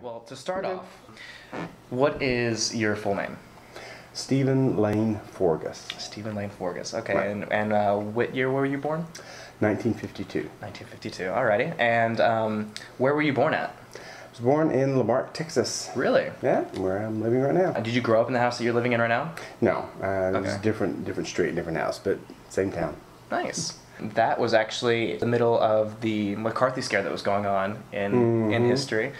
Well, to start off, what is your full name? Stephen Lane Forgus. Stephen Lane Forgus. Okay, Right. and what year were you born? 1952. 1952. Alrighty. And where were you born at? I was born in Lamar, Texas. Really? Yeah, where I'm living right now. Did you grow up in the house that you're living in right now? No, it was Okay. different street, different house, but same town. Nice. That was actually the middle of the McCarthy Scare that was going on in history.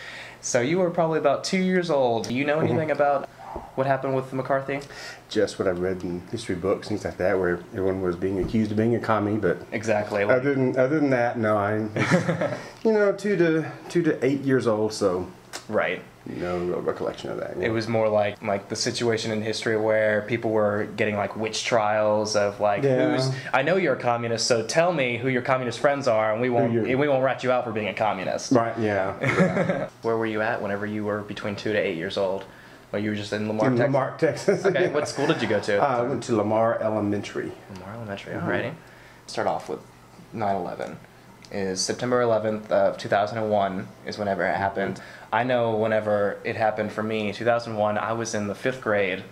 So you were probably about 2 years old. Do you know anything about what happened with McCarthy? Just what I've read in history books, things like that, where everyone was being accused of being a commie, but Exactly. other than that, no, I, 2 to 8 years old, so Right. no real recollection of that. Yeah. It was more like the situation in history where people were getting like witch trials of like Yeah. I know you're a communist, so tell me who your communist friends are, and we won't rat you out for being a communist. Right, yeah. Where were you at whenever you were between 2 to 8 years old? Well, you were just in Lamar, In Texas. Lamar, Texas. Okay, what school did you go to? I went to Lamar Elementary. Lamar Elementary. Alrighty. Start off with 9/11. Is September 11th of 2001 is whenever it happened. I know whenever it happened for me, 2001, I was in the 5th grade,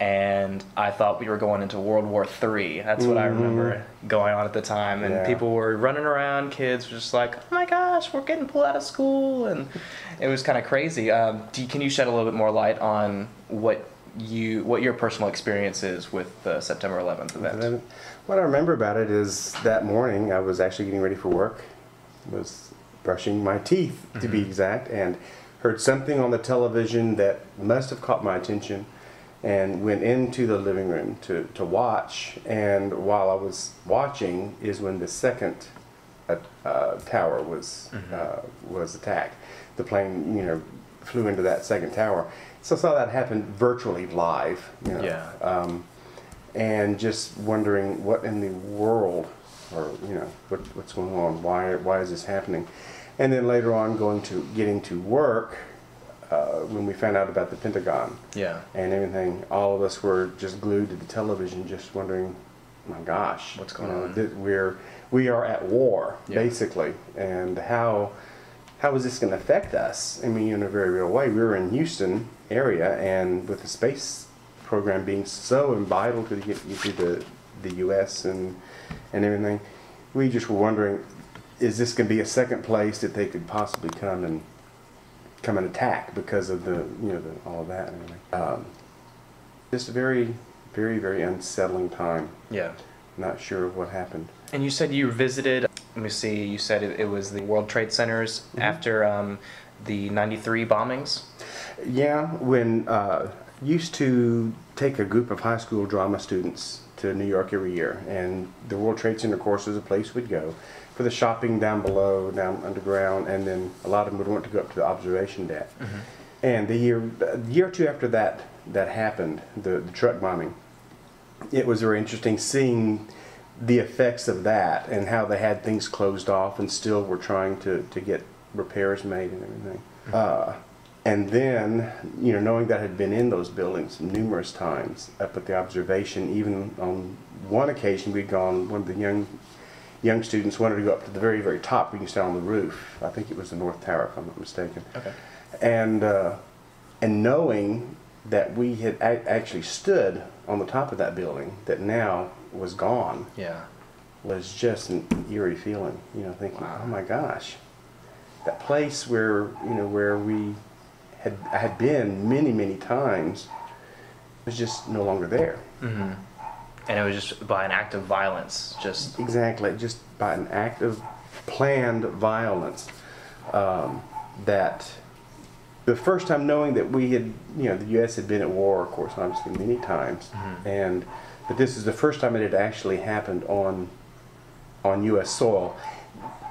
and I thought we were going into World War III. That's what I remember going on at the time, and Yeah. people were running around, kids were just like, oh my gosh, we're getting pulled out of school, and it was kind of crazy. Can you shed a little bit more light on what your personal experience is with the September 11th event? What I remember about it is that morning I was actually getting ready for work, was brushing my teeth to be exact, and heard something on the television that must have caught my attention, and went into the living room to watch. And while I was watching is when the second tower was attacked. The plane flew into that second tower. So I saw that happen virtually live. Yeah. And just wondering what in the world, or what's going on? Why is this happening? And then later on, getting to work, when we found out about the Pentagon, Yeah. and everything, all of us were just glued to the television, just wondering, my gosh, What's going on? We are at war, Yeah. basically, and how is this going to affect us? I mean, in a very real way. We were in Houston area, and with the space program being so vital to the U.S. and everything, we just were wondering, is this going to be a second place that they could possibly come and attack because of all of that and everything. Just a very, very, very unsettling time. Yeah. Not sure what happened. And you said you visited, let me see, you said it was the World Trade Centers after the 93 bombings? Yeah, when used to take a group of high school drama students to New York every year, and the World Trade Center, of course, is a place we'd go for the shopping down below, down underground, and then a lot of them would want to go up to the observation deck. And the year or two after that happened, the truck bombing, it was very interesting seeing the effects of that and how they had things closed off and still were trying to get repairs made and everything. And then, knowing that I had been in those buildings numerous times up at the observation, even on one occasion we'd gone, one of the young students wanted to go up to the very, very top. We can stand on the roof. I think it was the North Tower, if I'm not mistaken. Okay. And knowing that we had actually stood on the top of that building that now was gone, Yeah. was just an eerie feeling. Thinking, Wow. oh my gosh, that place where I had been many, many times was just no longer there. And it was just by an act of violence, just... Exactly, just by an act of planned violence. That the first time knowing that we had, the U.S. had been at war, of course, obviously many times, but this is the first time it had actually happened on U.S. soil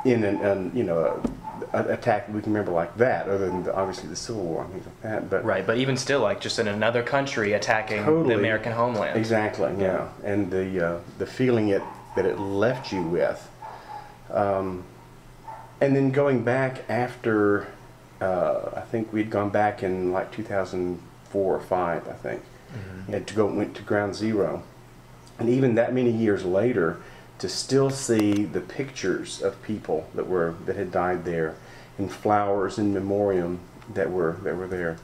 in an attack we can remember like that, other than obviously the Civil War and things like that. But Right, but even still, like just in another country attacking the American homeland. Exactly, yeah. And the feeling that it left you with. And then going back after, I think we'd gone back in like 2004 or 5, I think, and went to Ground Zero. And even that many years later, to still see the pictures of people that had died there, and flowers in memoriam that were there.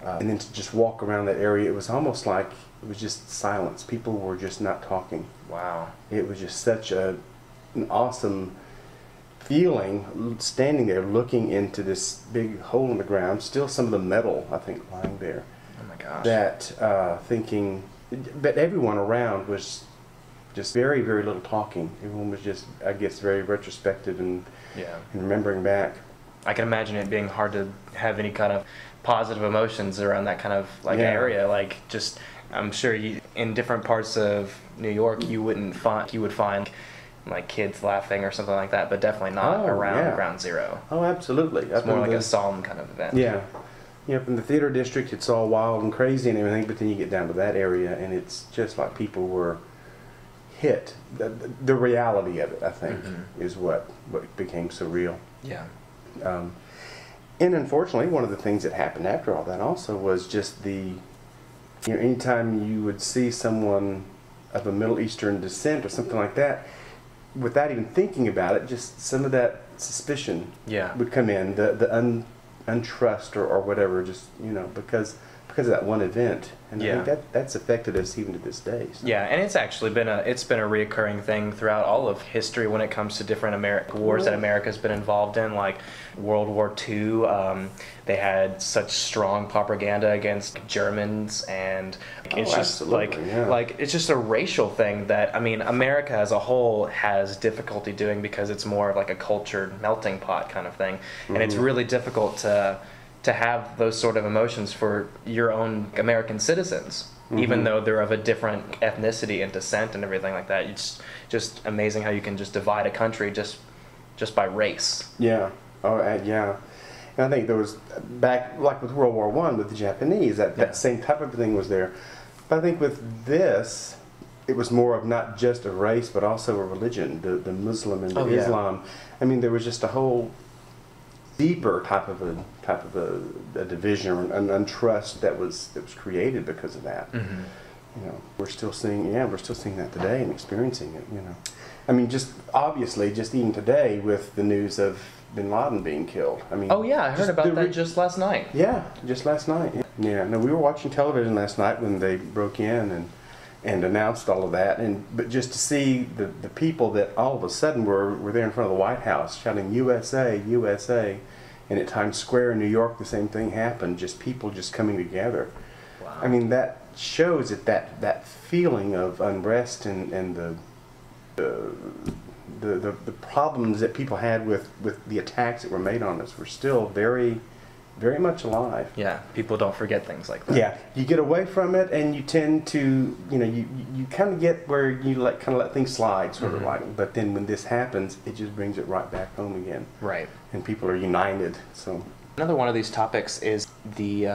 And then to just walk around that area, it was almost like it was just silence. People were just not talking. Wow. It was just such an awesome feeling, standing there looking into this big hole in the ground, still some of the metal, I think, lying there. Oh my gosh. That thinking, but everyone around was just very, very little talking. Everyone was just, I guess, very retrospective and remembering back. I can imagine it being hard to have any kind of positive emotions around that kind of like area. Like, just, I'm sure in different parts of New York you would find like kids laughing or something like that, but definitely not around Ground Zero. Oh, absolutely. It's more like a solemn kind of event. Yeah. Yep, in the theater district it's all wild and crazy and everything, but then you get down to that area and it's just like people were hit. The reality of it, I think, is what became so real. Yeah. And unfortunately, one of the things that happened after all that also was just anytime you would see someone of a Middle Eastern descent or something like that, without even thinking about it, just some of that suspicion would come in, the untrust or whatever, just, because of that one event. And I think that's affected us even to this day. So. Yeah, and it's actually been a reoccurring thing throughout all of history when it comes to different wars that America's been involved in, like World War II. They had such strong propaganda against Germans, and it's just like it's just a racial thing that, I mean, America as a whole has difficulty doing because it's more of like a cultured melting pot kind of thing, and it's really difficult to have those sort of emotions for your own American citizens, even though they're of a different ethnicity and descent and everything like that. It's just amazing how you can just divide a country just by race. Yeah. Oh, yeah. And I think there was, back like with World War I with the Japanese, that same type of thing was there. But I think with this, it was more of not just a race, but also a religion, the Muslim and the Islam. I mean, there was just a whole deeper type of a division or an untrust that was created because of that. We're still seeing that today and experiencing it. I mean, just obviously, just even today with the news of Bin Laden being killed. I mean, I heard about that just last night. Yeah, just last night. Yeah, no, we were watching television last night when they broke in and announced all of that, but just to see the people that all of a sudden were there in front of the White House shouting USA, USA, and at Times Square in New York the same thing happened, just people just coming together. Wow. I mean, that shows that feeling of unrest and the problems that people had with the attacks that were made on us were still very, very much alive. Yeah, people don't forget things like that. Yeah, you get away from it, and you tend to, you kind of get where you kind of let things slide, sort of like. But then when this happens, it just brings it right back home again. Right. And people are united. So another one of these topics is the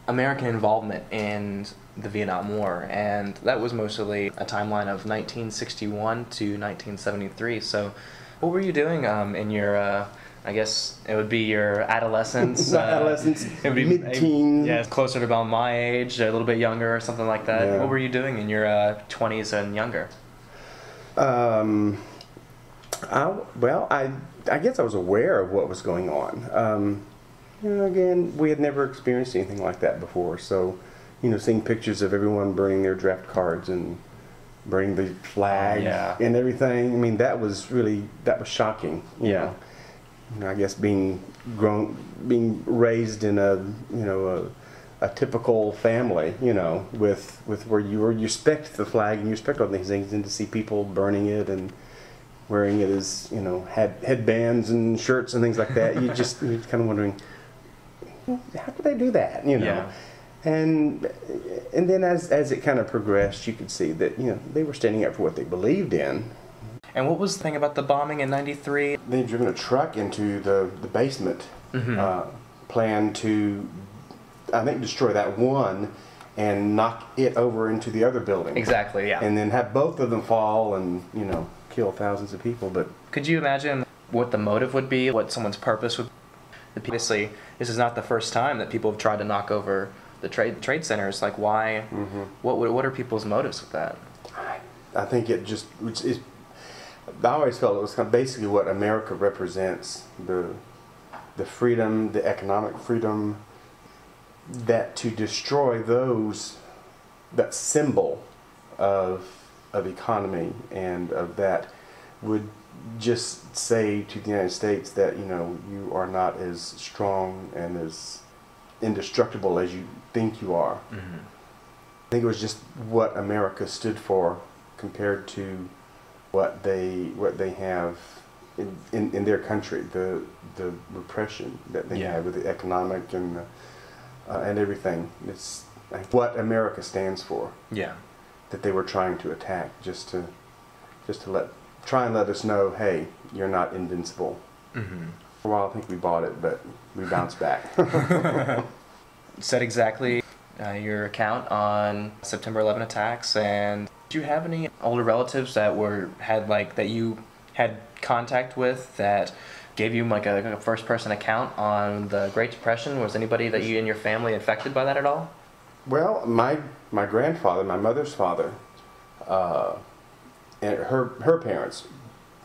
American involvement in the Vietnam War, and that was mostly a timeline of 1961 to 1973. So, what were you doing in your I guess it would be your adolescence. Adolescence, mid-teen. Yeah, closer to about my age, a little bit younger or something like that. Yeah. What were you doing in your 20s and younger? I guess I was aware of what was going on. Again, we had never experienced anything like that before. So, seeing pictures of everyone burning their draft cards and burning the flag and everything. I mean, that was shocking. You know. I guess being raised in a typical family, with where you respect the flag and you respect all these things, and to see people burning it and wearing it as headbands and shirts and things like that, you're kind of wondering, how could they do that? Yeah. And then as it kind of progressed, you could see that they were standing up for what they believed in. And what was the thing about the bombing in '93? They'd driven a truck into the basement, planned to, I think, destroy that one and knock it over into the other building. Exactly, yeah. And then have both of them fall and, kill thousands of people. But could you imagine what the motive would be, what someone's purpose would be? Obviously, this is not the first time that people have tried to knock over the trade centers. Like, why? What are people's motives with that? I think it's I always felt it was kind of basically what America represents, the the freedom, the economic freedom, that to destroy that symbol of economy and of that would just say to the United States that, you know, you are not as strong and as indestructible as you think you are. Mm-hmm. I think it was just what America stood for compared to what they have in their country, the repression that they have with the economic and everything. It's what America stands for. Yeah. That they were trying to attack, just to try and let us know, hey, you're not invincible. Mm-hmm. For a while, I think we bought it, but we bounced back. Said exactly your account on September 11 attacks, and do you have any older relatives that you had contact with that gave you like a first-person account on the Great Depression? Was anybody that you in your family affected by that at all? Well, my grandfather, my mother's father, and her parents,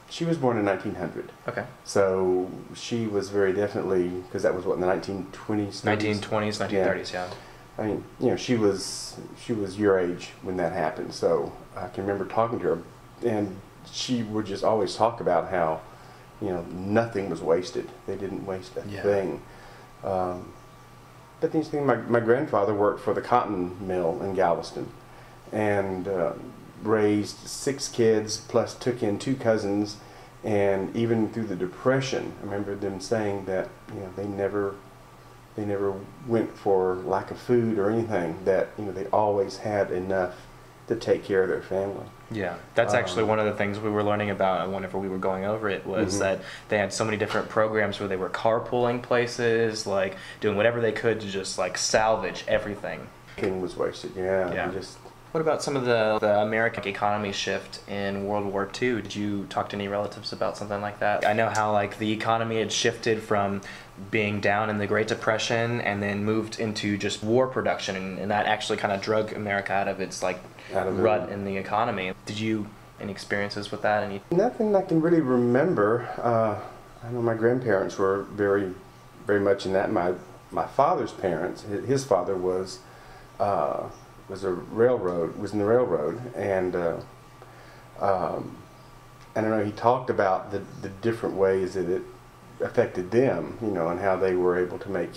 she was born in 1900. Okay. So she was very definitely, because that was what, in the 1920s? 1920s, 1930s, yeah. I mean, you know, she was your age when that happened. So I can remember talking to her, and she would just always talk about how, you know, nothing was wasted. They didn't waste a thing. But the interesting thing, my grandfather worked for the cotton mill in Galveston, and raised 6 kids, plus took in 2 cousins, and even through the Depression, I remember them saying that, you know, they never went for lack of food or anything, that, you know, they always had enough to take care of their family. Yeah, that's actually one of the things we were learning about whenever we were going over it, was that they had so many different programs where they were carpooling places, like doing whatever they could to just like salvage everything. Everything was wasted, yeah. What about some of the American economy shift in World War II? Did you talk to any relatives about something like that? I know how like the economy had shifted from being down in the Great Depression and then moved into just war production, and that actually kind of drug America out of its like rut in the economy. Did you any experiences with that? Nothing I can really remember. I know my grandparents were very, very much in that. My father's parents, his father was in the railroad, and I don't know, he talked about the different ways that it affected them, you know, and how they were able to make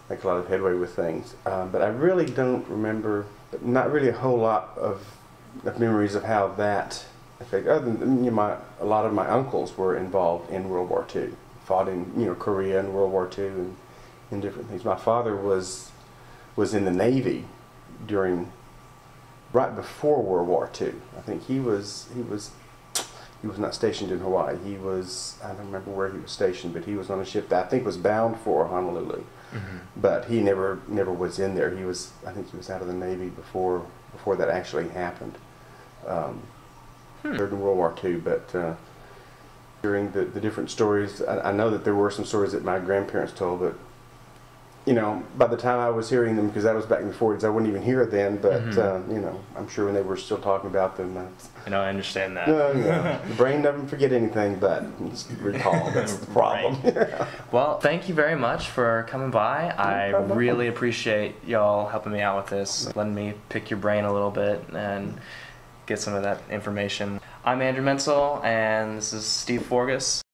a lot of headway with things. But I really don't remember, not really a whole lot of memories of how that affected, other than, you know, a lot of my uncles were involved in World War II, fought in, you know, Korea and World War II and different things. My father was in the Navy right before World War II. I think he was not stationed in Hawaii. I don't remember where he was stationed, but he was on a ship that I think was bound for Honolulu. Mm-hmm. But he never was in there. I think he was out of the Navy before that actually happened. During World War II, but during the different stories, I know that there were some stories that my grandparents told, but, you know, by the time I was hearing them, because that was back in the 40s, I wouldn't even hear it then, but, you know, I'm sure when they were still talking about them. You know, I understand that. The brain doesn't forget anything, but recall. That's the problem. Right. Well, thank you very much for coming by. I really appreciate y'all helping me out with this, letting me pick your brain a little bit and get some of that information. I'm Andrew Menzel, and this is Steve Forgus.